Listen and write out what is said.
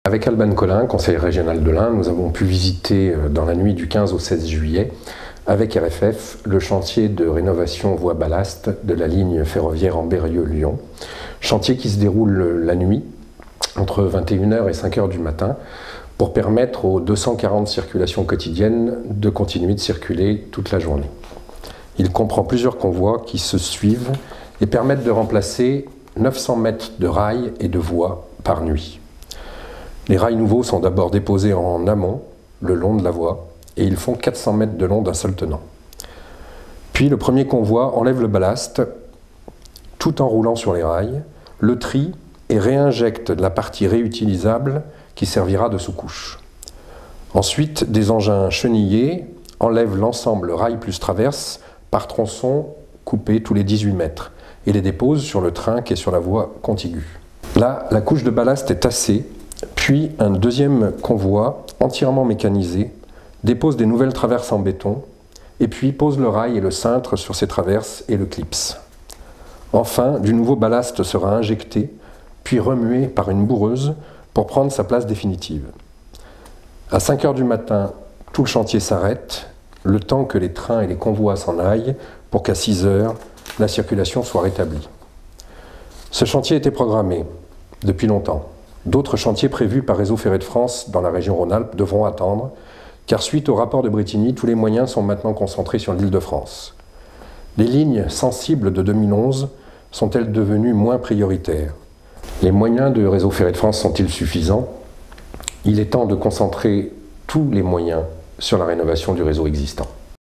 Avec Alban Collin, conseiller régional de l'Ain, nous avons pu visiter dans la nuit du 15 au 16 juillet, avec RFF, le chantier de rénovation voie ballast de la ligne ferroviaire Ambérieu-Lyon. Chantier qui se déroule la nuit, entre 21h et 5h du matin, pour permettre aux 240 circulations quotidiennes de continuer de circuler toute la journée. Il comprend plusieurs convois qui se suivent et permettent de remplacer 900 mètres de rails et de voies par nuit. Les rails nouveaux sont d'abord déposés en amont, le long de la voie, et ils font 400 mètres de long d'un seul tenant. Puis le premier convoi enlève le ballast, tout en roulant sur les rails, le trie et réinjecte la partie réutilisable qui servira de sous-couche. Ensuite, des engins chenillés enlèvent l'ensemble rail plus traverse par tronçon coupé tous les 18 mètres et les déposent sur le train qui est sur la voie contiguë. Là, la couche de ballast est tassée. Puis un deuxième convoi, entièrement mécanisé, dépose des nouvelles traverses en béton, et puis pose le rail et le cintre sur ces traverses et le clipse. Enfin, du nouveau ballast sera injecté, puis remué par une boureuse pour prendre sa place définitive. À 5h du matin, tout le chantier s'arrête, le temps que les trains et les convois s'en aillent, pour qu'à 6h, la circulation soit rétablie. Ce chantier était programmé depuis longtemps. D'autres chantiers prévus par Réseau Ferré de France dans la région Rhône-Alpes devront attendre, car suite au rapport de Bretigny, tous les moyens sont maintenant concentrés sur l'Île-de-France. Les lignes sensibles de 2011 sont-elles devenues moins prioritaires? Les moyens de Réseau Ferré de France sont-ils suffisants? Il est temps de concentrer tous les moyens sur la rénovation du réseau existant.